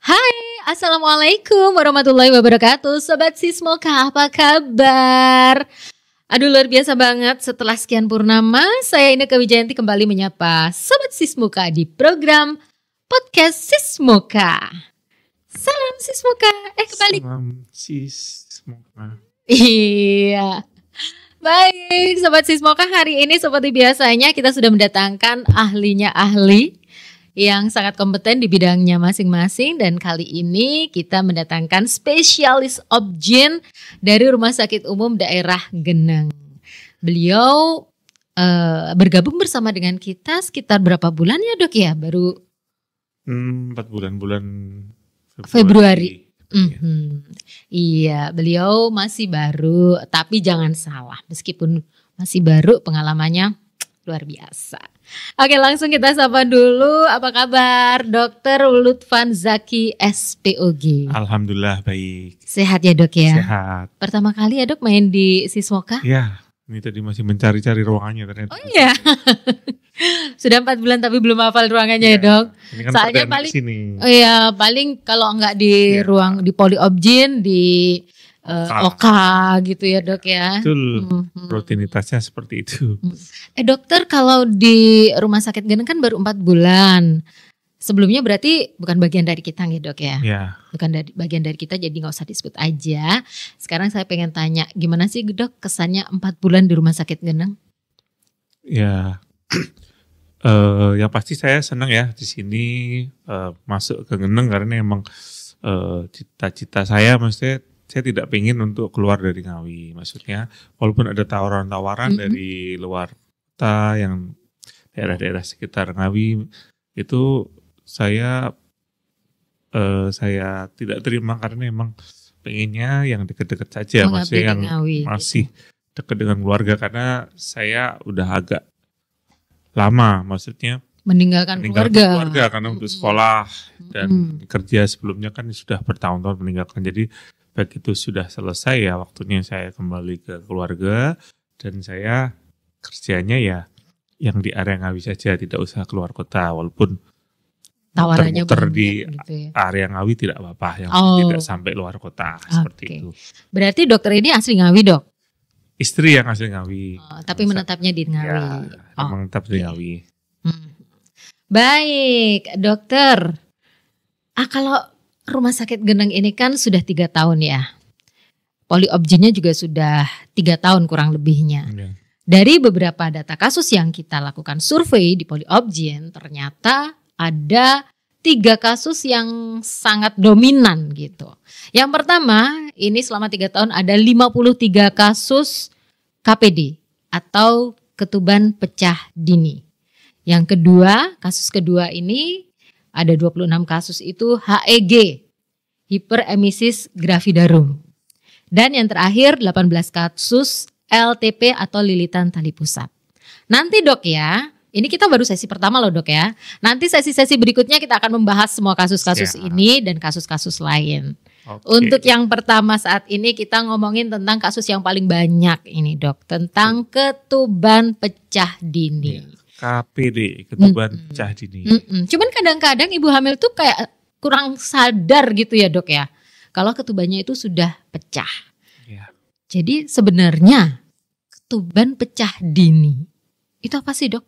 Hai, Assalamualaikum warahmatullahi wabarakatuh. Sobat Sismoka, apa kabar? Aduh, luar biasa banget. Setelah sekian purnama, saya Inneke Wijayanti kembali menyapa Sobat Sismoka di program Podcast Sismoka. Salam Sismoka. Kembali. Salam Sismoka. Iya. Baik, Sobat Sismoka, hari ini seperti biasanya kita sudah mendatangkan ahlinya ahli yang sangat kompeten di bidangnya masing-masing, dan kali ini kita mendatangkan spesialis obgyn dari Rumah Sakit Umum Daerah Geneng. Beliau bergabung bersama dengan kita sekitar berapa bulan ya dok ya? Baru 4 bulan Februari. Iya, beliau masih baru, tapi jangan salah, meskipun masih baru pengalamannya luar biasa. Oke, langsung kita sapa dulu. Apa kabar Dokter Lutfan Zaki SPOG? Alhamdulillah baik. Sehat ya dok ya? Sehat. Pertama kali ya dok main di Sismoka? Ya, ini tadi masih mencari-cari ruangannya ternyata. Oh iya. Sudah 4 bulan tapi belum hafal ruangannya ya dok? Ini kan Soalnya paling paling sini. Oh iya, paling kalau enggak di ruang di poli obgyn di Oka gitu ya dok ya. Betul, rutinitasnya seperti itu. Dokter, kalau di Rumah Sakit Geneng kan baru 4 bulan. Sebelumnya berarti bukan bagian dari kita nih dok ya? Ya. Bukan bagian dari kita, jadi gak usah disebut aja. Sekarang saya pengen tanya, gimana sih dok kesannya 4 bulan di Rumah Sakit Geneng? Ya, yang pasti saya senang ya di sini masuk ke Geneng karena emang cita-cita saya, maksudnya saya tidak pengen untuk keluar dari Ngawi. Maksudnya walaupun ada tawaran-tawaran dari luar kota yang daerah-daerah sekitar Ngawi, itu saya tidak terima karena emang pengennya yang dekat-dekat saja, maksudnya yang masih dekat dengan keluarga, karena saya udah agak lama, maksudnya meninggalkan keluarga karena untuk sekolah dan kerja sebelumnya kan sudah bertahun-tahun meninggalkan. Jadi begitu sudah selesai ya waktunya saya kembali ke keluarga, dan saya kerjanya ya yang di area Ngawi saja, tidak usah keluar kota, walaupun tawarannya muter di gitu ya. Area Ngawi tidak apa-apa, yang tidak sampai luar kota seperti itu. Berarti dokter ini asli Ngawi dok? Istri yang asli Ngawi. Tapi menetapnya di Ngawi. Ya, menetap di Ngawi. Baik dokter, kalau Rumah Sakit Geneng ini kan sudah 3 tahun ya. Poli obgynnya juga sudah 3 tahun kurang lebihnya. Ya. Dari beberapa data kasus yang kita lakukan survei di poli obgyn, ternyata ada 3 kasus yang sangat dominan gitu. Yang pertama, ini selama 3 tahun ada 53 kasus KPD atau ketuban pecah dini. Yang kedua, kasus kedua ini ada 26 kasus itu HEG, hiperemesis gravidarum. Dan yang terakhir 18 kasus LTP atau lilitan tali pusat. Nanti dok ya, ini kita baru sesi pertama loh dok ya. Nanti sesi-sesi berikutnya kita akan membahas semua kasus-kasus ini dan kasus-kasus lain. Untuk yang pertama saat ini kita ngomongin tentang kasus yang paling banyak ini dok, tentang ketuban pecah dini. KPD, ketuban pecah dini. Cuman kadang-kadang ibu hamil tuh kayak kurang sadar gitu ya dok ya, kalau ketubannya itu sudah pecah. Ya. Jadi sebenarnya ketuban pecah dini itu apa sih dok?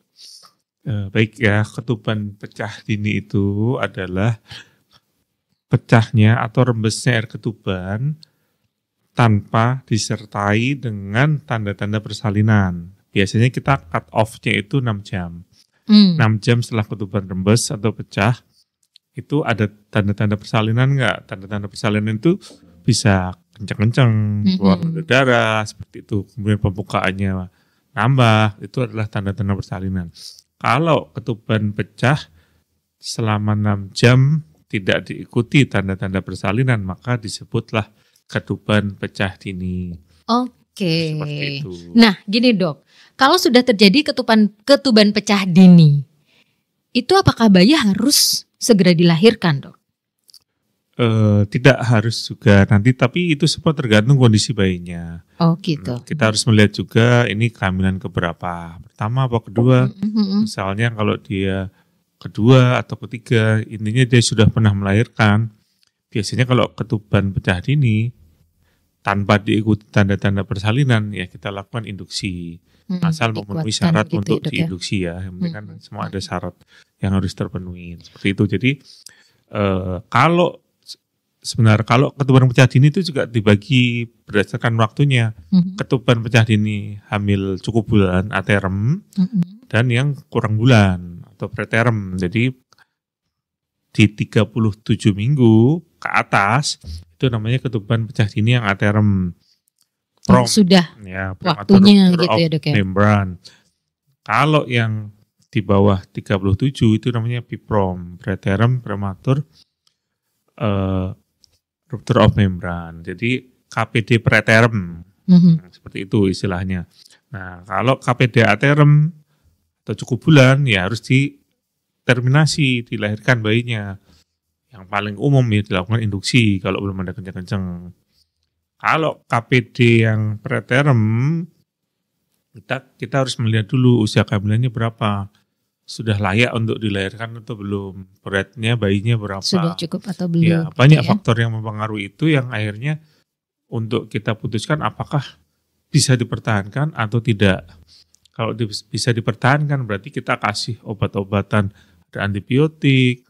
Baik ya, ketuban pecah dini itu adalah pecahnya atau rembesnya air ketuban tanpa disertai dengan tanda-tanda persalinan. Biasanya kita cut off-nya itu 6 jam. 6 jam setelah ketuban rembes atau pecah, itu ada tanda-tanda persalinan enggak? Tanda-tanda persalinan itu bisa kencang-kencang, keluar darah, seperti itu. Kemudian pembukaannya nambah, itu adalah tanda-tanda persalinan. Kalau ketuban pecah selama 6 jam tidak diikuti tanda-tanda persalinan, maka disebutlah ketuban pecah dini. Oke. Seperti itu. Nah, gini dok, kalau sudah terjadi ketuban pecah dini, itu apakah bayi harus segera dilahirkan dok? Tidak harus juga nanti, tapi itu semua tergantung kondisi bayinya. Oh gitu. Kita harus melihat juga ini kehamilan keberapa, pertama apa kedua. Misalnya kalau dia kedua atau ketiga, intinya dia sudah pernah melahirkan, biasanya kalau ketuban pecah dini tanpa diikuti tanda-tanda persalinan ya kita lakukan induksi. Asal memenuhi dikuatkan syarat gitu untuk ya, Dok, ya. diinduksi ya. Yang penting kan semua ada syarat yang harus terpenuhi. Seperti itu. Jadi kalau sebenarnya kalau ketuban pecah dini itu juga dibagi berdasarkan waktunya. Ketuban pecah dini hamil cukup bulan aterem dan yang kurang bulan atau preterm. Jadi di 37 minggu ke atas itu namanya ketuban pecah dini yang aterem. Sudah Ya, waktunya gitu ya, Dok, ya. Membran. Kalau yang di bawah 37 itu namanya PIPROM, preterm prematur rupture of membran. Jadi KPD preterm, seperti itu istilahnya. Nah, kalau KPD aterem atau cukup bulan ya harus diterminasi, dilahirkan bayinya. Yang paling umum ya dilakukan induksi kalau belum ada kencang-kencang. Kalau KPD yang preterm kita harus melihat dulu usia kehamilannya berapa, sudah layak untuk dilahirkan atau belum, beratnya bayinya berapa, sudah cukup atau belum. Ya, banyak faktor yang mempengaruhi itu yang akhirnya untuk kita putuskan apakah bisa dipertahankan atau tidak. Kalau bisa dipertahankan berarti kita kasih obat-obatan, ada antibiotik,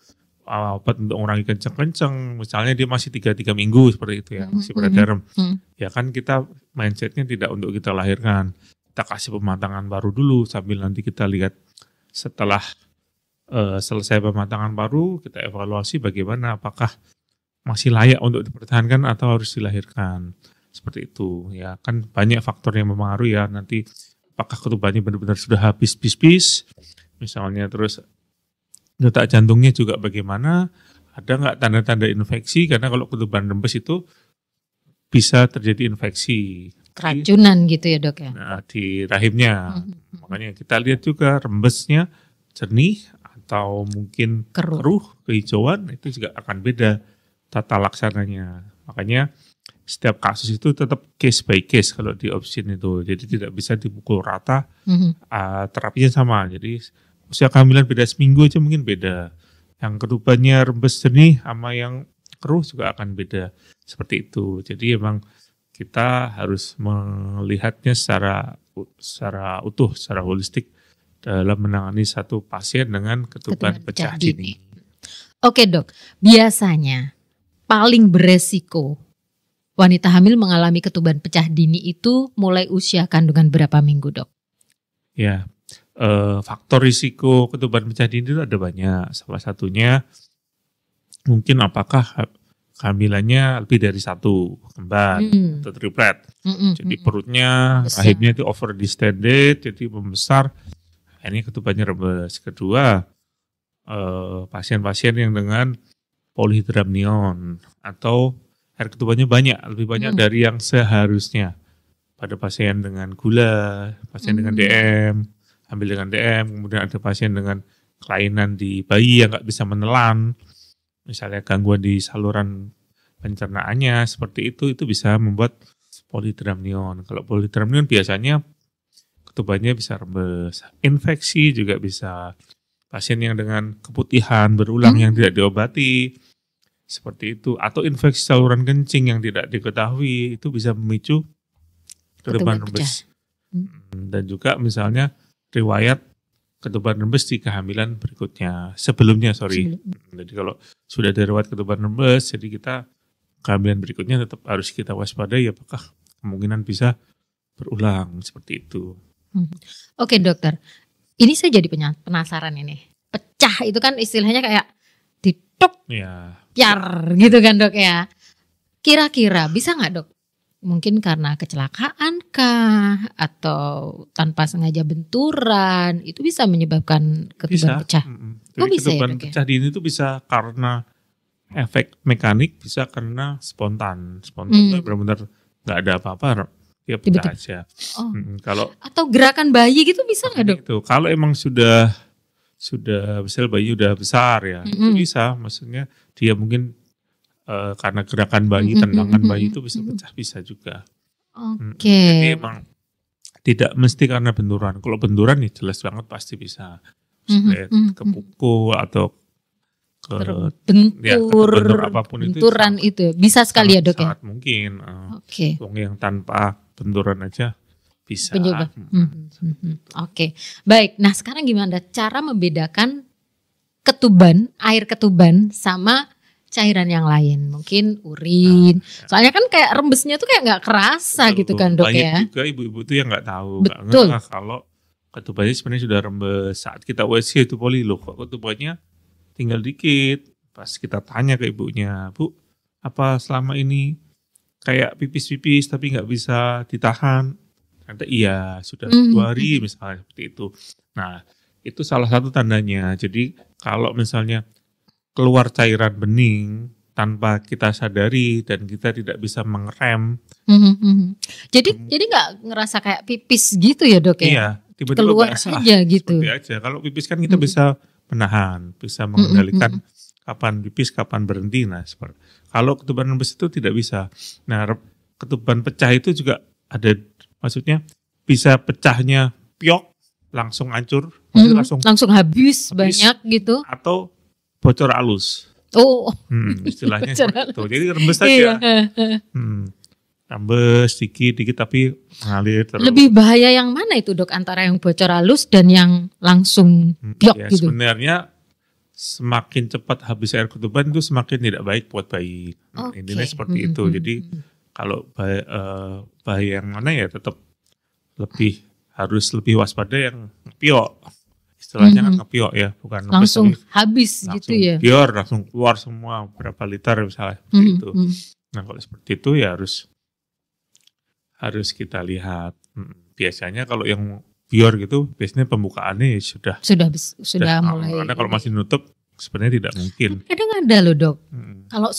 obat untuk mengurangi kencang-kencang, misalnya dia masih 3 minggu seperti itu ya, masih preterm. Ya kan kita mindsetnya tidak untuk kita lahirkan. Kita kasih pematangan baru dulu sambil nanti kita lihat setelah selesai pematangan baru kita evaluasi bagaimana apakah masih layak untuk dipertahankan atau harus dilahirkan. Seperti itu ya, kan banyak faktor yang mempengaruhi ya, nanti apakah ketubannya benar-benar sudah habis bis-bis misalnya, terus detak jantungnya juga bagaimana, ada nggak tanda-tanda infeksi, karena kalau ketuban rembes itu bisa terjadi infeksi. Keracunan gitu ya, Dok, ya. Nah, di rahimnya. Makanya kita lihat juga rembesnya jernih atau mungkin keruh, kehijauan, itu juga akan beda tata laksananya. Makanya setiap kasus itu tetap case by case kalau di opsin itu. Jadi tidak bisa dipukul rata, terapinya sama. Jadi usia kehamilan beda seminggu aja mungkin beda. Yang ketubannya rembes jernih sama yang keruh juga akan beda. Seperti itu. Jadi emang kita harus melihatnya secara utuh, secara holistik dalam menangani satu pasien dengan ketuban pecah dini. Oke, Dok, biasanya paling beresiko wanita hamil mengalami ketuban pecah dini itu mulai usia kandungan berapa minggu, Dok? Ya, faktor risiko ketuban pecah dini itu ada banyak. Salah satunya mungkin apakah kehamilannya lebih dari satu kembar atau triplet. Jadi perutnya, rahimnya itu over distended, jadi membesar. Ini ketubannya rembes. Kedua, pasien-pasien yang dengan polyhydramnion atau air ketubannya banyak, lebih banyak dari yang seharusnya. Pada pasien dengan gula, pasien dengan DM, hamil dengan DM, kemudian ada pasien dengan kelainan di bayi yang nggak bisa menelan, misalnya gangguan di saluran pencernaannya, seperti itu bisa membuat polyhydramnion. Kalau polyhydramnion biasanya ketubannya bisa rembes. Infeksi juga bisa. Pasien yang dengan keputihan berulang yang tidak diobati, seperti itu. Atau infeksi saluran kencing yang tidak diketahui, itu bisa memicu ketuban rembes. Dan juga misalnya riwayat ketuban rembes di kehamilan berikutnya. Sebelumnya. Jadi kalau sudah ada riwayat ketuban rembes, jadi kita kehamilan berikutnya tetap harus kita waspadai apakah kemungkinan bisa berulang seperti itu. Oke, dokter. Ini saya jadi penasaran ini. Pecah itu kan istilahnya kayak ditok, piar gitu kan, Dok ya. Kira-kira bisa nggak, Dok? Mungkin karena kecelakaan kah atau tanpa sengaja benturan itu bisa menyebabkan ketuban pecah. Jadi bisa ketuban pecah dini itu bisa karena efek mekanik, bisa karena spontan. Spontan itu benar-benar nggak ada apa-apa, dia pecah aja. Kalau atau gerakan bayi gitu bisa nggak, Dok? Itu kalau emang sudah misal bayi udah besar ya, itu bisa. Maksudnya dia mungkin karena gerakan bayi, tendangan bayi itu bisa pecah, bisa juga. Jadi emang tidak mesti karena benturan. Kalau benturan nih jelas banget pasti bisa. Kepukul atau ke terbentur, apapun itu benturan itu bisa sekali ya dok ya. Sangat mungkin. Oke. Yang tanpa benturan aja bisa. Penyebab. Oke. Baik. Nah sekarang gimana cara membedakan ketuban, air ketuban sama cairan yang lain, mungkin urin. Soalnya kan kayak rembesnya tuh kayak nggak kerasa gitu kan dok ya. Banyak juga ibu-ibu tuh yang nggak tahu, nggak Betul. ngeh kalau ketubannya sebenarnya sudah rembes. Saat kita WC itu poli loh, kok ketubannya tinggal dikit. Pas kita tanya ke ibunya, Bu, apa selama ini kayak pipis-pipis tapi nggak bisa ditahan? Ternyata iya, sudah 2 hari misalnya seperti itu. Nah, itu salah satu tandanya. Jadi kalau misalnya keluar cairan bening tanpa kita sadari dan kita tidak bisa mengerem. Jadi nggak ngerasa kayak pipis gitu ya dok ya? Iya, tiba-tiba keluar basah, aja gitu. Seperti aja. Kalau pipis kan kita bisa menahan, bisa mengendalikan kapan pipis, kapan berhenti. Nah, kalau ketuban rembes itu tidak bisa. Nah, ketuban pecah itu juga ada, maksudnya bisa pecahnya piok, langsung hancur, langsung habis banyak gitu. Atau bocor halus. Oh, istilahnya seperti itu. Jadi rembes saja. Rembes dikit tapi mengalir terus. Lebih bahaya yang mana itu dok, antara yang bocor halus dan yang langsung piok ya, gitu? Sebenarnya semakin cepat habis air ketuban itu semakin tidak baik buat bayi. Intinya seperti itu. Jadi kalau bahaya yang mana ya tetap harus lebih waspada yang piok. Istilahnya kan ngepiok ya, bukan langsung habis langsung gitu ya. Biar langsung keluar semua berapa liter misalnya seperti itu. Nah kalau seperti itu ya harus kita lihat. Biasanya kalau yang bior gitu, biasanya pembukaannya ya sudah mulai. Karena kalau masih nutup sebenarnya tidak mungkin. Kadang ada loh dok. Kalau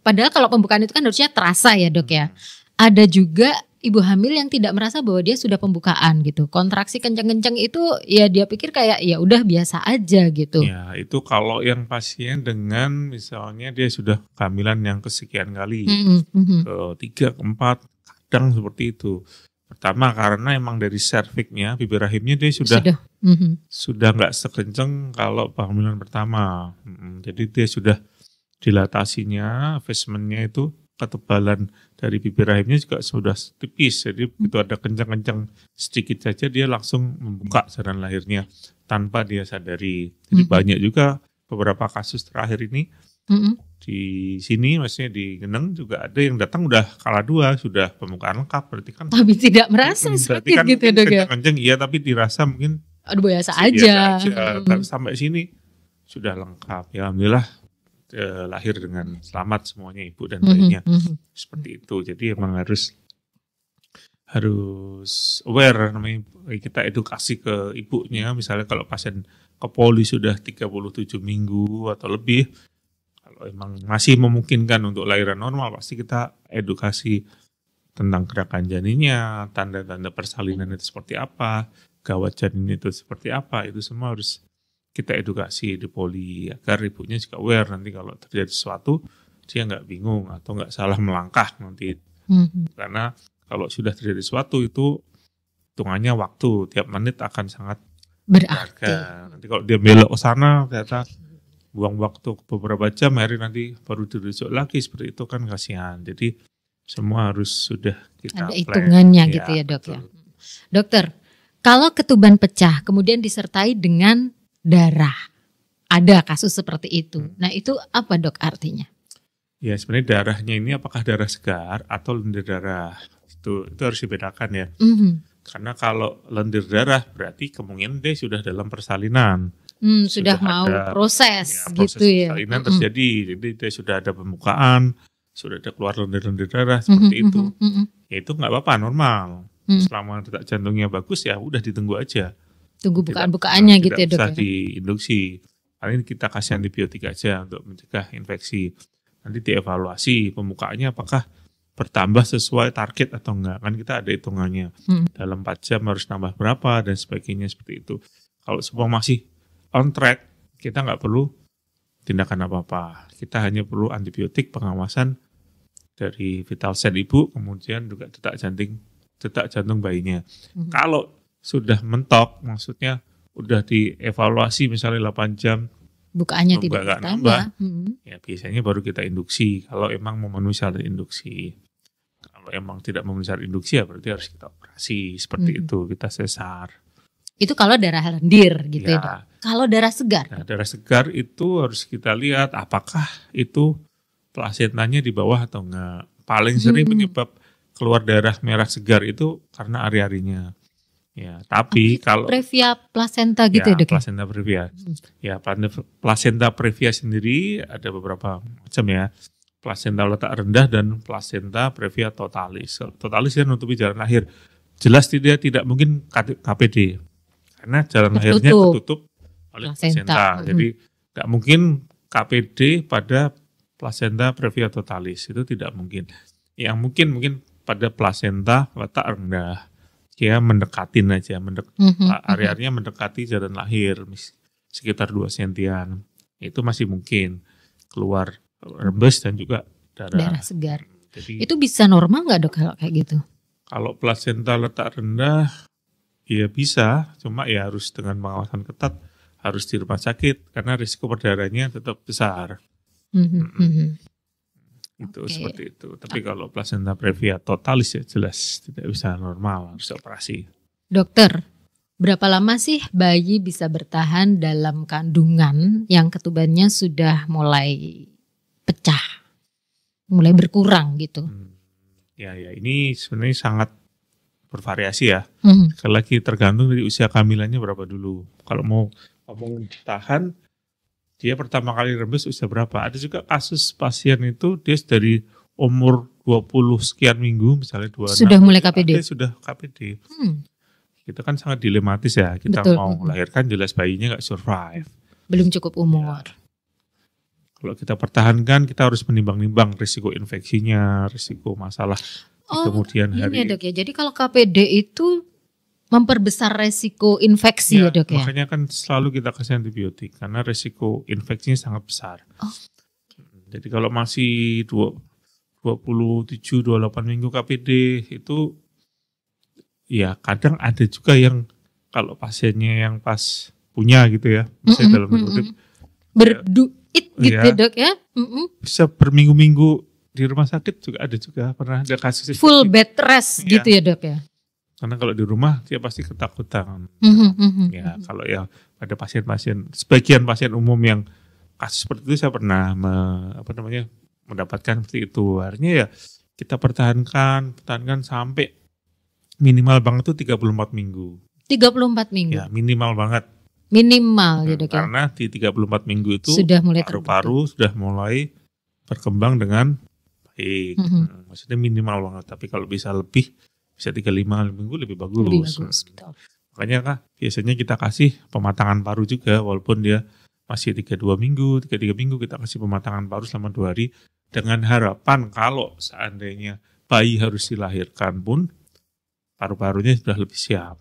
padahal kalau pembukaan itu kan harusnya terasa ya dok ya. Ada juga ibu hamil yang tidak merasa bahwa dia sudah pembukaan gitu. Kontraksi kenceng-kenceng itu ya dia pikir kayak ya udah biasa aja gitu. Ya itu kalau yang pasien dengan misalnya dia sudah kehamilan yang kesekian kali, ke-3, ke-4, kadang seperti itu. Pertama karena emang dari cervixnya, bibir rahimnya dia sudah nggak sekenceng kalau kehamilan pertama. Jadi dia sudah dilatasinya, effacementnya itu ketebalan dari bibir rahimnya juga sudah tipis. Jadi begitu ada kencang-kencang sedikit saja dia langsung membuka saluran lahirnya tanpa dia sadari. Jadi banyak juga beberapa kasus terakhir ini di sini, maksudnya di Geneng juga ada yang datang udah kala 2, sudah pembukaan lengkap, berarti kan tapi tidak merasa sakit kan gitu ya dok ya. Kencang-kencang iya, tapi dirasa mungkin biasa aja. Sampai sini sudah lengkap. Ya alhamdulillah lahir dengan selamat semuanya, ibu dan bayinya. Seperti itu. Jadi emang harus aware, namanya kita edukasi ke ibunya. Misalnya kalau pasien ke poli sudah 37 minggu atau lebih, kalau emang masih memungkinkan untuk lahiran normal, pasti kita edukasi tentang gerakan janinnya, tanda-tanda persalinan itu seperti apa, gawat janin itu seperti apa, itu semua harus kita edukasi di poli agar ibunya juga aware nanti kalau terjadi sesuatu dia nggak bingung atau nggak salah melangkah nanti. Karena kalau sudah terjadi sesuatu itu hitungannya waktu, tiap menit akan sangat berharga. Nanti kalau dia belok ke sana ternyata buang waktu beberapa jam, hari nanti baru dirujuk lagi, seperti itu kan kasihan. Jadi semua harus sudah kita ada hitungannya gitu ya dok ya. Dokter, kalau ketuban pecah kemudian disertai dengan darah, ada kasus seperti itu. Nah itu apa dok artinya? Ya sebenarnya darahnya ini apakah darah segar atau lendir darah, itu harus dibedakan ya. Karena kalau lendir darah berarti kemungkinan dia sudah dalam persalinan. Sudah mau proses gitu ya. Persalinan terjadi, jadi dia sudah ada pembukaan, sudah ada keluar lendir-lendir darah seperti itu. Ya itu nggak apa-apa, normal. Selama detak jantungnya bagus ya udah ditunggu aja. Tunggu bukaan-bukaannya gitu ya dok. Tidak usah diinduksi. Paling kita kasih antibiotik aja untuk mencegah infeksi. Nanti dievaluasi pembukaannya apakah bertambah sesuai target atau enggak. Kan kita ada hitungannya. Dalam 4 jam harus nambah berapa dan sebagainya seperti itu. Kalau semua masih on track, kita nggak perlu tindakan apa-apa. Kita hanya perlu antibiotik, pengawasan dari vital sign ibu, kemudian juga detak jantung bayinya. Kalau sudah mentok, maksudnya udah dievaluasi misalnya 8 jam bukaannya tidak nggak bertambah. Ya biasanya baru kita induksi kalau emang memenuhi syarat induksi. Kalau emang tidak memenuhi syarat induksi ya berarti harus kita operasi seperti itu, kita sesar. Itu kalau darah lendir gitu ya, Dok. Ya. Kalau darah segar? Nah, darah segar itu harus kita lihat apakah itu plasentanya di bawah atau enggak. Paling sering penyebab keluar darah merah segar itu karena ari-arinya. Ya, tapi kalau previa placenta gitu ya, Dok? Placenta previa. Ya, placenta previa sendiri ada beberapa macam ya. Placenta letak rendah dan placenta previa totalis. Totalis dia menutupi jalan lahir. Jelas tidak mungkin KPD. Karena jalan lahirnya tertutup oleh placenta. Jadi nggak mungkin KPD pada placenta previa totalis, itu tidak mungkin. Yang mungkin pada placenta letak rendah. Dia mendekatin aja, area-area mendekati jalan lahir sekitar 2 sentian. Itu masih mungkin keluar rembes dan juga darah segar. Jadi, itu bisa normal nggak, Dok, kalau kayak gitu? Kalau placenta letak rendah, ya bisa, cuma ya harus dengan pengawasan ketat, harus di rumah sakit karena risiko perdarahannya tetap besar. Itu seperti itu. Tapi kalau placenta previa totalis ya jelas tidak bisa normal, harus operasi. Dokter, berapa lama sih bayi bisa bertahan dalam kandungan yang ketubannya sudah mulai pecah, mulai berkurang gitu? Ya ini sebenarnya sangat bervariasi ya. Sekali lagi tergantung dari usia kehamilannya berapa dulu. Kalau mau ngomong tahan, dia pertama kali rembes usia berapa? Ada juga kasus pasien itu dia dari umur 20 sekian minggu misalnya 26. Sudah mulai KPD? Sudah KPD. Kita kan sangat dilematis ya. Kita mau melahirkan jelas bayinya gak survive. Belum cukup umur. Ya. Kalau kita pertahankan kita harus menimbang-nimbang risiko infeksinya, risiko masalah kemudian hari. Ini ya, Dok ya. Jadi kalau KPD itu memperbesar resiko infeksi ya, Dok ya? Makanya kan selalu kita kasih antibiotik karena resiko infeksinya sangat besar. Jadi kalau masih 27-28 minggu KPD itu ya kadang ada juga yang kalau pasiennya yang pas punya gitu ya, misalnya dalam kutip berduit gitu ya, Dok ya? Bisa berminggu-minggu di rumah sakit juga ada pernah ada kasus full bed rest gitu ya, Dok ya? Karena kalau di rumah dia pasti ketakutan. Ya kalau ya pada pasien-pasien, sebagian pasien umum yang kasus seperti itu saya pernah mendapatkan seperti itu. Artinya ya kita pertahankan sampai minimal banget itu 34 minggu. 34 minggu? Ya minimal banget. Minimal gitu kan? Karena di 34 minggu itu sudah mulai paru-paru sudah mulai berkembang dengan baik. Maksudnya minimal banget. Tapi kalau bisa lebih, bisa 35 minggu lebih bagus. Betul. Makanya biasanya kita kasih pematangan paru juga walaupun dia masih 32 minggu, 33 minggu kita kasih pematangan paru selama 2 hari dengan harapan kalau seandainya bayi harus dilahirkan pun paru-parunya sudah lebih siap.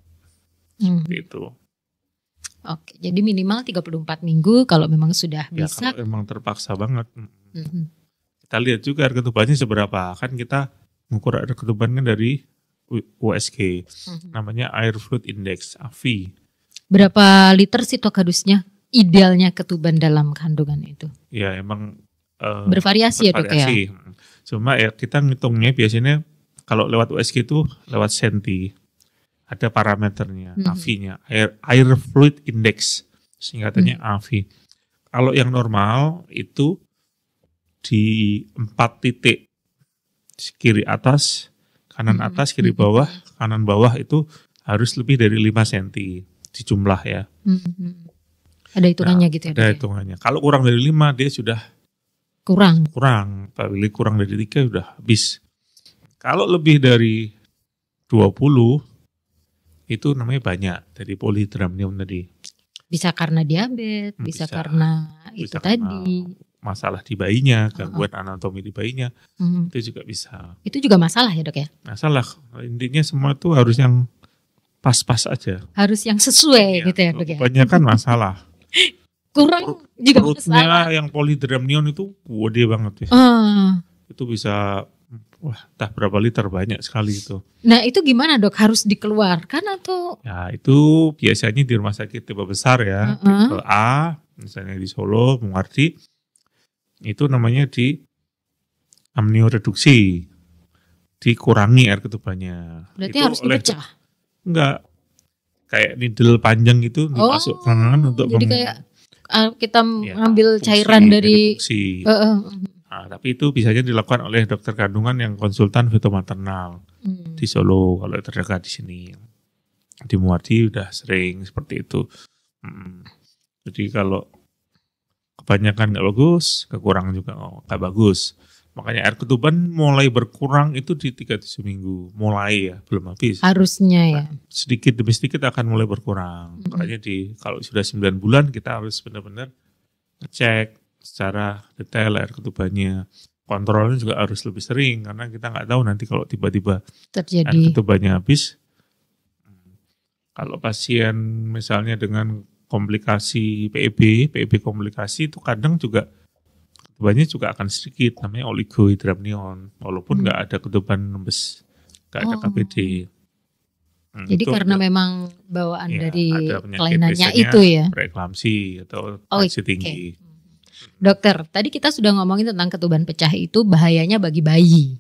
Gitu. Oke, jadi minimal 34 minggu kalau memang sudah bisa. Kalau memang terpaksa banget. Kita lihat juga air ketubannya seberapa. Kan kita mengukur air ketubannya dari USG, namanya Air Fluid Index, AFI. Berapa liter sitokadusnya idealnya ketuban dalam kandungan itu? Ya emang bervariasi ya, Dok ya? Cuma ya kita ngitungnya biasanya kalau lewat USG itu lewat senti. Ada parameternya, AFI-nya, Air Fluid Index, singkatannya AFI. Kalau yang normal itu di 4 titik, kiri atas, kanan atas, kiri bawah, kanan bawah itu harus lebih dari 5 cm di jumlah ya. Ada hitungannya gitu ya? Ada hitungannya. Kalau kurang dari 5 dia sudah kurang. Apabila kurang dari 3 sudah habis. Kalau lebih dari 20 itu namanya banyak dari polihidramnium tadi. Bisa karena diabetes, bisa karena itu tadi. Masalah di bayinya, gangguan anatomi di bayinya, itu juga bisa. Itu juga masalah ya, Dok ya? Masalah, intinya semua itu harus yang pas-pas aja. Harus yang sesuai gitu ya, Dok ya? Kebanyakan masalah. Kurang juga perutnya masalah. Yang polihidramnion itu gede banget ya. Itu bisa entah berapa liter, banyak sekali itu. Nah itu gimana, Dok? Harus dikeluarkan atau? Ya itu biasanya di rumah sakit tipe besar ya, tipe A, misalnya di Solo, Muardi, itu namanya di amnioreduksi, dikurangi air ketubannya. Berarti itu harus dipecah. Enggak, kayak needle panjang itu dimasukkan untuk jadi kayak kita ngambil fungsi cairan dari fungsi. Nah, tapi itu biasanya dilakukan oleh dokter kandungan yang konsultan fetomaternal di Solo kalau terdekat di sini. Di Muardi udah sering seperti itu. Jadi kalau kebanyakan nggak bagus, kekurangan juga nggak bagus. Makanya air ketuban mulai berkurang itu di 37 minggu. Mulai ya, belum habis. Harusnya ya. Sedikit demi sedikit akan mulai berkurang. Makanya kalau sudah 9 bulan kita harus benar-benar ngecek secara detail air ketubannya. Kontrolnya juga harus lebih sering karena kita nggak tahu nanti kalau tiba-tiba terjadi air ketubannya habis. Kalau pasien misalnya dengan komplikasi PEB komplikasi itu kadang juga ketubannya juga akan sedikit, namanya oligohidramnion, walaupun nggak ada ketuban rembes, nggak ada KPD. Jadi karena memang bawaan dari ada kelainannya itu ya. Preeklamsi atau tensi tinggi. Dokter, tadi kita sudah ngomongin tentang ketuban pecah itu bahayanya bagi bayi.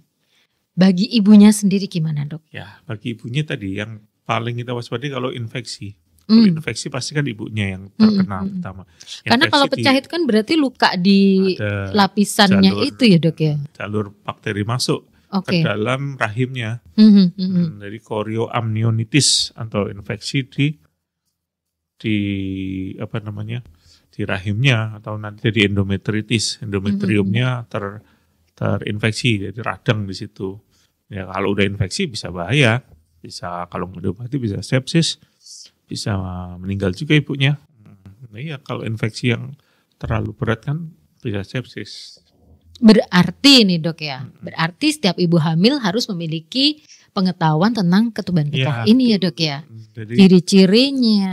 Bagi ibunya sendiri gimana, Dok? Ya, bagi ibunya tadi yang paling kita waspadai kalau infeksi. Kalau infeksi pasti kan ibunya yang terkena pertama. Karena kalau pecah itu kan berarti luka di lapisannya itu ya, Dok ya. Jalur bakteri masuk ke dalam rahimnya. Dari chorioamnionitis atau infeksi di apa namanya? Di rahimnya atau nanti jadi endometritis. Endometriumnya terinfeksi, jadi radang di situ. Ya kalau udah infeksi bisa bahaya. Bisa kalau nggak diobati bisa sepsis, bisa meninggal juga ibunya. Nah, iya kalau infeksi yang terlalu berat kan bisa sepsis. Berarti nih, Dok ya, berarti setiap ibu hamil harus memiliki pengetahuan tentang ketuban pecah ini ya, Dok ya. Ciri-cirinya.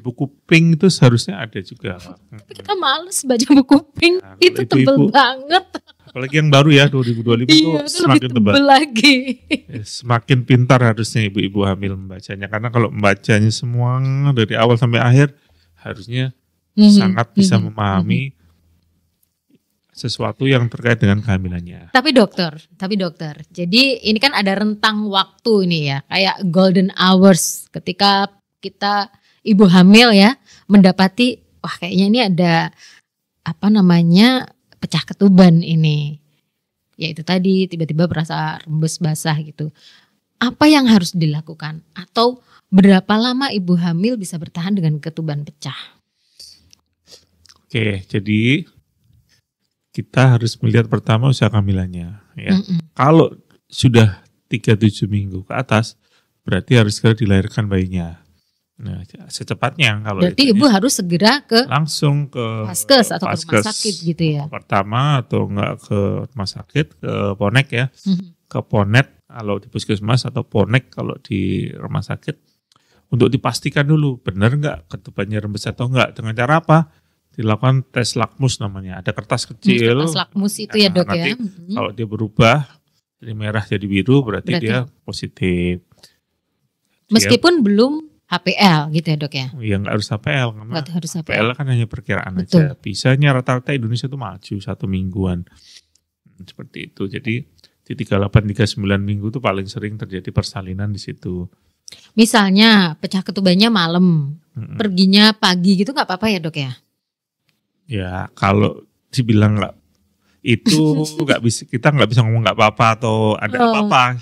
Buku pink itu seharusnya ada juga. Tapi kita males baca buku pink, itu tebel banget. Apalagi yang baru ya 2025 itu semakin tebal lagi. Semakin pintar harusnya ibu-ibu hamil membacanya, karena kalau membacanya semua dari awal sampai akhir harusnya sangat bisa memahami sesuatu yang terkait dengan kehamilannya. Tapi dokter, jadi ini kan ada rentang waktu ini ya, kayak golden hours ketika kita ibu hamil ya mendapati wah kayaknya ini ada apa namanya pecah ketuban ini. Ya itu tadi tiba-tiba berasa rembes basah gitu. Apa yang harus dilakukan? Atau berapa lama ibu hamil bisa bertahan dengan ketuban pecah? Oke, jadi kita harus melihat pertama usia kehamilannya. Ya. Kalau sudah 37 minggu ke atas, berarti harus segera dilahirkan bayinya. Nah, secepatnya kalau berarti ibu harus segera langsung ke Vaskes atau ke rumah sakit gitu ya. Pertama atau enggak ke rumah sakit, ke Ponek ya. Ke Ponet kalau di puskesmas atau Ponek kalau di rumah sakit untuk dipastikan dulu benar enggak ketubannya rembes atau enggak. Dengan cara apa? Dilakukan tes lakmus namanya. Ada kertas kecil. Kertas lakmus itu ya, Dok ya. Kalau dia berubah dari merah jadi biru berarti dia positif. Meskipun belum HPL gitu ya, Dok ya? Iya nggak harus HPL, karena harus HPL kan hanya perkiraan aja. Bisanya rata-rata Indonesia itu maju 1 mingguan. Seperti itu. Jadi di 38-39 minggu itu paling sering terjadi persalinan di situ. Misalnya pecah ketubannya malam, perginya pagi gitu nggak apa-apa ya, Dok ya? Ya kalau dibilang nggak itu nggak bisa, kita nggak bisa ngomong nggak apa-apa atau ada apa-apa.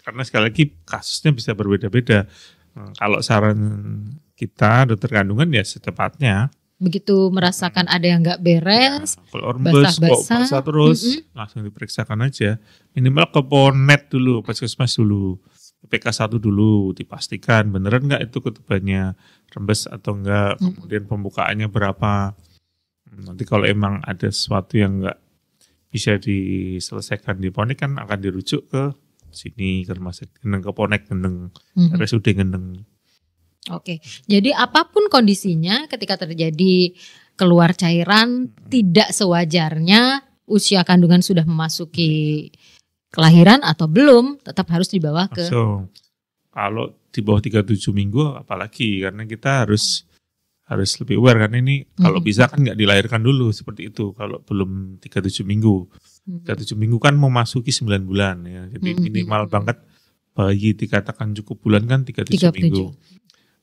Karena sekali lagi kasusnya bisa berbeda-beda. Kalau saran kita dokter kandungan ya secepatnya. Begitu merasakan ada yang nggak beres, kalau rembes kok basah terus, langsung diperiksakan aja. Minimal ke Ponet dulu, puskesmas dulu, PK1 dulu, dipastikan beneran nggak itu ketubannya rembes atau enggak. Kemudian pembukaannya berapa. Nanti kalau emang ada sesuatu yang nggak bisa diselesaikan di Ponek kan akan dirujuk ke sini ke rumah sakit Gendeng, ke Ponek Gendeng, RSUD Gendeng. Oke, jadi apapun kondisinya ketika terjadi keluar cairan tidak sewajarnya usia kandungan sudah memasuki kelahiran atau belum, tetap harus dibawa ke. Kalau di bawah 37 minggu apalagi karena kita harus harus lebih aware karena ini kalau bisa kan nggak dilahirkan dulu seperti itu kalau belum 37 minggu. 37 minggu kan memasuki 9 bulan ya. Jadi minimal banget bayi dikatakan cukup bulan kan 37 minggu.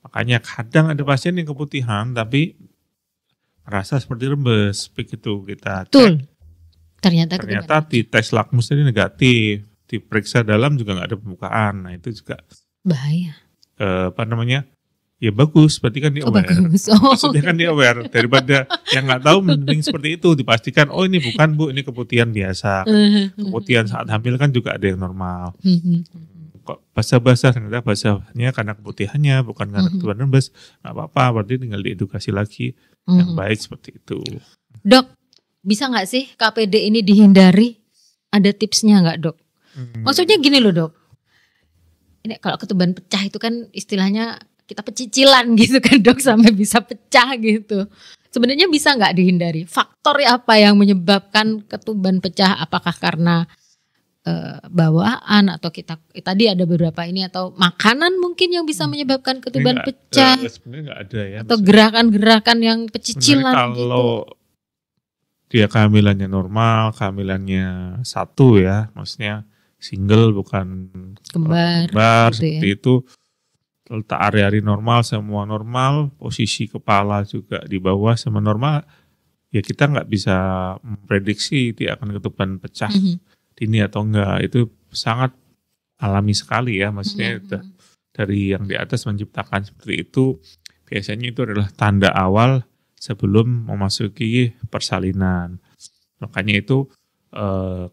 Makanya kadang ada pasien yang keputihan tapi merasa seperti rembes, begitu kita cek. Ternyata di tes lakmus tadi negatif, diperiksa dalam juga nggak ada pembukaan. Nah itu juga bahaya. Ya bagus, berarti kan dia aware. Maksudnya kan dia aware daripada yang nggak tahu mending seperti itu dipastikan. Oh ini bukan Bu, ini keputihan biasa. Keputihan saat hamil kan juga ada yang normal. Kok basah-basah ternyata basahnya karena keputihannya bukan karena ketuban rembes. Nggak apa-apa, berarti tinggal diedukasi lagi yang baik seperti itu. Dok, bisa nggak sih KPD ini dihindari? Ada tipsnya nggak Dok? Maksudnya gini loh Dok. Ini kalau ketuban pecah itu kan istilahnya kita pecicilan gitu kan Dok sampai bisa pecah gitu. Sebenarnya bisa nggak dihindari? Faktor apa yang menyebabkan ketuban pecah? Apakah karena bawaan atau kita tadi ada beberapa ini atau makanan mungkin yang bisa menyebabkan ketuban pecah? Sebenarnya nggak ada ya. Atau gerakan-gerakan yang pecicilan kalau dia kehamilannya normal, kehamilannya satu ya, maksudnya single bukan kembar gitu seperti ya. Itu letak area-area normal, semua normal, posisi kepala juga di bawah sama normal, ya kita nggak bisa memprediksi dia akan ketuban pecah dini atau enggak. Itu sangat alami sekali ya, maksudnya dari yang di atas menciptakan seperti itu, biasanya itu adalah tanda awal sebelum memasuki persalinan. Makanya itu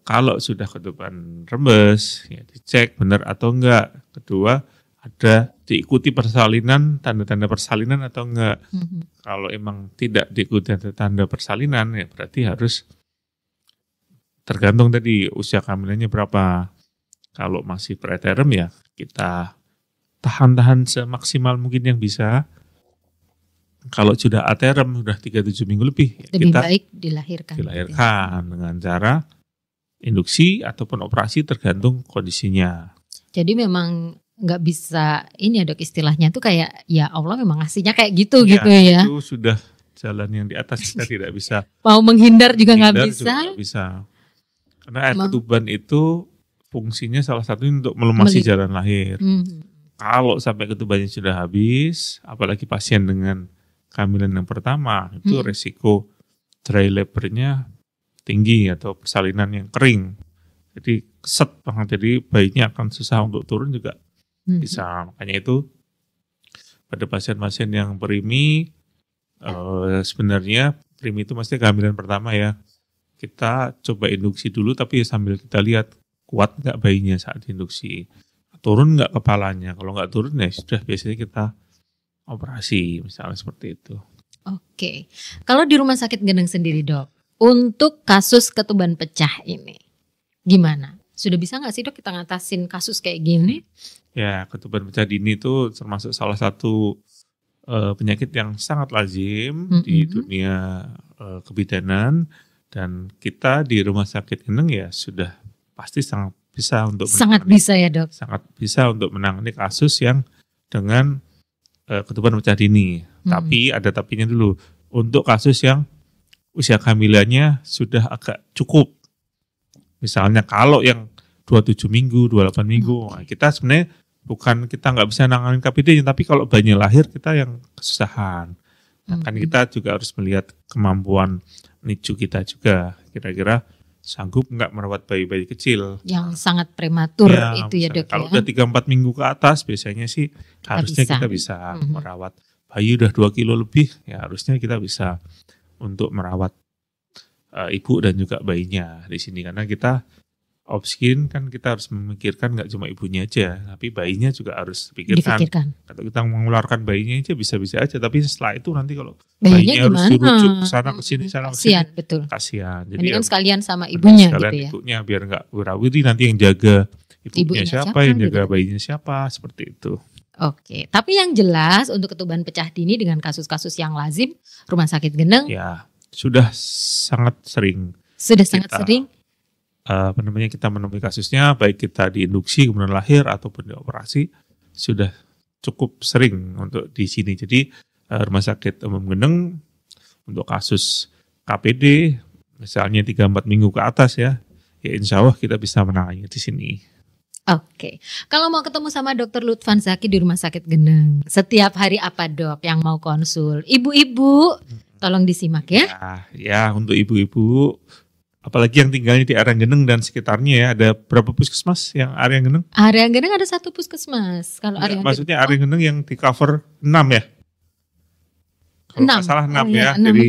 kalau sudah ketuban rembes, ya dicek benar atau enggak. Kedua, ada diikuti persalinan, tanda-tanda persalinan atau enggak. Kalau emang tidak diikuti tanda persalinan, ya berarti harus tergantung tadi usia kehamilannya berapa. Kalau masih preterm ya kita tahan-tahan semaksimal mungkin yang bisa. Kalau sudah aterm, sudah 37 minggu lebih, ya lebih kita baik dilahirkan dengan cara induksi ataupun operasi tergantung kondisinya. Jadi memang nggak bisa ini ya Dok, istilahnya tuh kayak ya Allah memang ngasihnya kayak gitu ya, gitu ya. Itu sudah jalan yang di atas, kita tidak bisa. Mau menghindar juga nggak bisa. Karena air ketuban itu fungsinya salah satunya untuk melumasi jalan lahir. Kalau sampai ketubannya sudah habis, apalagi pasien dengan kehamilan yang pertama, itu resiko dry labornya tinggi atau persalinan yang kering. Jadi keset banget, jadi bayinya akan susah untuk turun juga bisa. Makanya itu pada pasien-pasien yang primi, sebenarnya primi itu maksudnya kehamilan pertama ya, kita coba induksi dulu tapi sambil kita lihat kuat nggak bayinya saat induksi, turun nggak kepalanya. Kalau nggak turun ya sudah, biasanya kita operasi misalnya seperti itu. Oke, kalau di Rumah Sakit Geneng sendiri Dok, untuk kasus ketuban pecah ini gimana? Sudah bisa nggak sih Dok kita ngatasin kasus kayak gini? Ya, ketuban pecah dini itu termasuk salah satu penyakit yang sangat lazim di dunia kebidanan, dan kita di Rumah Sakit Geneng ya sudah pasti sangat bisa untuk bisa ya Dok. Sangat bisa untuk menangani kasus yang dengan ketuban pecah dini. Tapi ada tapinya dulu. Untuk kasus yang usia kehamilannya sudah agak cukup. Misalnya kalau yang 27 minggu, 28 minggu, nah kita sebenarnya bukan kita nggak bisa nanganin KPD, tapi kalau bayinya lahir kita yang kesusahan. Nah, kan kita juga harus melihat kemampuan NICU kita juga. Kira-kira sanggup nggak merawat bayi-bayi kecil yang sangat prematur ya, itu ya Dok. Kalau udah 3-4 minggu ke atas biasanya sih harusnya kita bisa merawat. Bayi udah 2 kilo lebih ya harusnya kita bisa untuk merawat ibu dan juga bayinya di sini, karena kita obskin kan kita harus memikirkan nggak cuma ibunya aja, tapi bayinya juga harus dipikirkan. Kalau kita mengeluarkan bayinya aja bisa-bisa aja, tapi setelah itu nanti kalau bayinya harus dirujuk ke sana ke sini, sana ke sini, betul. Kasihan. Jadi kan sekalian sama ibunya sekalian gitu ya. Ibunya biar nggak wirawiri, nanti yang jaga ibunya siapa, yang jaga gitu. Bayinya siapa, seperti itu. Oke, tapi yang jelas untuk ketuban pecah dini dengan kasus-kasus yang lazim, Rumah Sakit Geneng ya sudah sangat sering. Sangat sering. Kita menemui kasusnya, baik kita di induksi kemudian lahir ataupun di operasi, sudah cukup sering untuk di sini. Jadi Rumah Sakit Umum Geneng untuk kasus KPD misalnya 3-4 minggu ke atas ya insya Allah kita bisa menangani di sini. Oke, kalau mau ketemu sama Dokter Lutfan Zaki di Rumah Sakit Geneng, setiap hari apa dok yang mau konsul? Ibu-ibu, tolong disimak ya. Ya untuk ibu-ibu, apalagi yang tinggalnya di area Geneng dan sekitarnya ya, ada berapa puskesmas yang area Geneng? Area Geneng ada 1 puskesmas. Kalau area maksudnya area Geneng yang di cover 6 ya? Kalau nggak salah 6 ya, 6. Jadi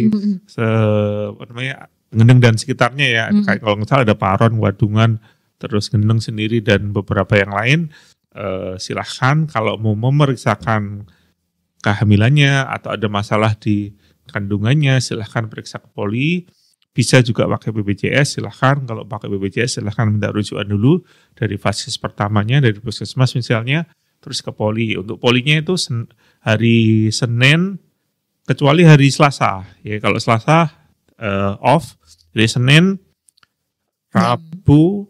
Geneng dan sekitarnya ya. Kayak kalau nggak salah ada Paron, Wadungan, terus Geneng sendiri dan beberapa yang lain, silahkan kalau mau memeriksakan kehamilannya atau ada masalah di kandungannya, silahkan periksa ke poli. Bisa juga pakai BPJS, silahkan. Kalau pakai BPJS silahkan minta rujukan dulu dari fase pertamanya, dari puskesmas misalnya, terus ke poli. Untuk polinya itu hari Senin, kecuali hari Selasa. Ya kalau Selasa off, jadi Senin, Rabu,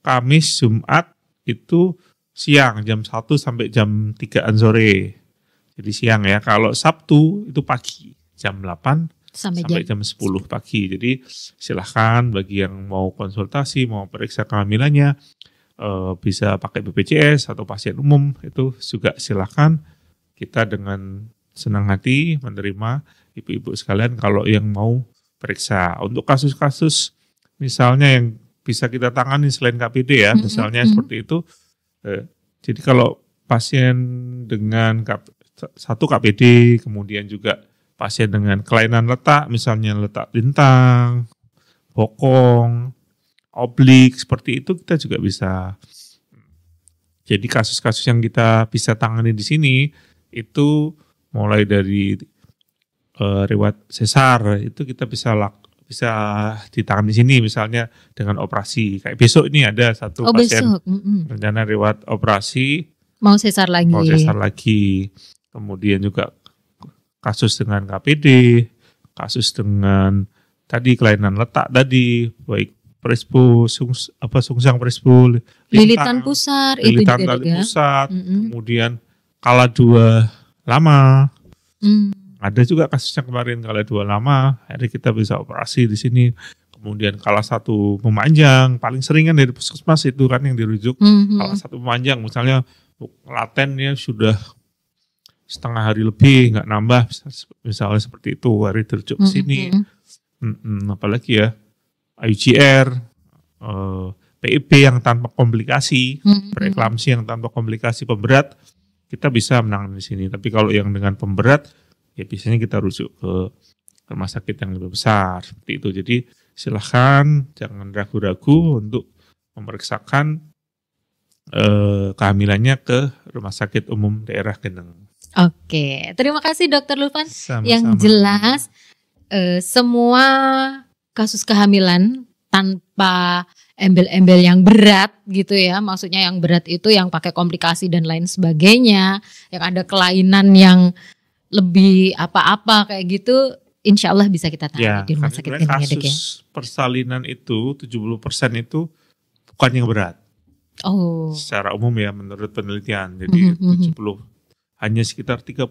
Kamis, Jumat itu siang jam 1 sampai jam 3-an sore. Jadi siang ya. Kalau Sabtu itu pagi jam 8 sampai jam 10 pagi. Jadi silahkan bagi yang mau konsultasi, mau periksa kehamilannya, bisa pakai BPJS atau pasien umum itu juga silahkan. Kita dengan senang hati menerima ibu-ibu sekalian kalau yang mau periksa. Untuk kasus-kasus misalnya yang bisa kita tangani selain KPD ya, misalnya seperti itu. Jadi kalau pasien dengan satu KPD, kemudian juga pasien dengan kelainan letak, misalnya letak lintang, bokong, oblik, seperti itu kita juga bisa. Jadi kasus-kasus yang kita bisa tangani di sini itu mulai dari riwayat sesar itu kita bisa ditangani di sini misalnya dengan operasi. Kayak besok ini ada satu pasien rencana riwayat operasi mau sesar lagi. Kemudian juga kasus dengan KPD, kasus dengan tadi kelainan letak tadi, baik presbo, sungsang presbo, lilitan pusat, kemudian kala 2 lama. Ada juga kasus yang kemarin kala 2 lama, akhirnya kita bisa operasi di sini. Kemudian kala 1 memanjang, paling sering kan dari puskesmas itu kan yang dirujuk. Kala 1 memanjang, misalnya latennya sudah setengah hari lebih, nggak nambah, misalnya seperti itu, hari dirujuk ke sini. Apalagi ya, IUGR, PIP yang tanpa komplikasi, preeklamsi yang tanpa komplikasi pemberat, kita bisa menangani di sini. Tapi kalau yang dengan pemberat, ya biasanya kita rujuk ke rumah sakit yang lebih besar seperti itu. Jadi silahkan jangan ragu-ragu untuk memeriksakan kehamilannya ke Rumah Sakit Umum Daerah Geneng. Oke, terima kasih Dokter Lutfan. Sama-sama. Yang jelas semua kasus kehamilan tanpa embel-embel yang berat gitu ya, maksudnya yang berat itu yang pakai komplikasi dan lain sebagainya, yang ada kelainan yang lebih apa-apa kayak gitu, insya Allah bisa kita tangani di rumah sakit Geneng ya dok ya. Kasus persalinan itu 70% itu bukan yang berat. Secara umum ya menurut penelitian. Jadi 70 hanya sekitar 30%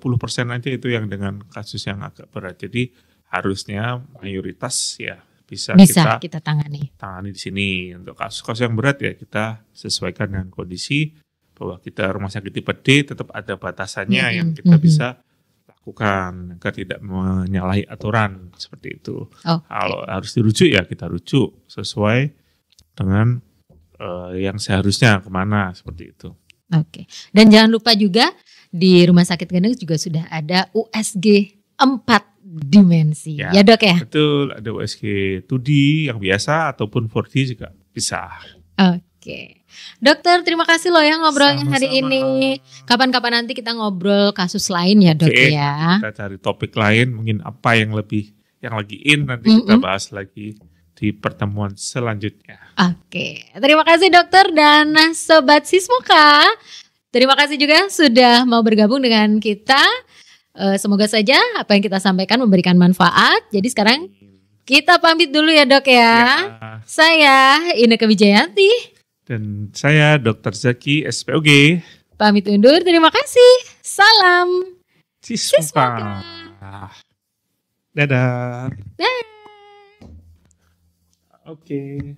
aja itu yang dengan kasus yang agak berat. Jadi harusnya mayoritas ya bisa kita tangani di sini. Untuk kasus-kasus yang berat ya kita sesuaikan dengan kondisi bahwa kita rumah sakit tipe D tetap ada batasannya yang kita bisa lakukan agar tidak menyalahi aturan seperti itu. Kalau harus dirujuk ya kita rujuk sesuai dengan yang seharusnya kemana seperti itu. Oke. Dan jangan lupa juga di Rumah Sakit Geneng juga sudah ada USG 4 dimensi. Ya dok ya? Betul, ada USG 2D yang biasa ataupun 4D juga bisa. Oke. Dokter, terima kasih loh ya ngobrolnya hari ini. Kapan-kapan nanti kita ngobrol kasus lain ya dok ya. Kita cari topik lain, mungkin apa yang lagi in nanti kita bahas lagi di pertemuan selanjutnya. Oke. Terima kasih dokter dan Sobat Sismuka. Terima kasih juga sudah mau bergabung dengan kita. Semoga saja apa yang kita sampaikan memberikan manfaat. Jadi sekarang kita pamit dulu ya dok ya. Saya Inneke Wijayanti. Dan saya Dr. Zaki SPOG. Pamit undur, terima kasih. Salam Sismuka. Dadah. Dah. Oke.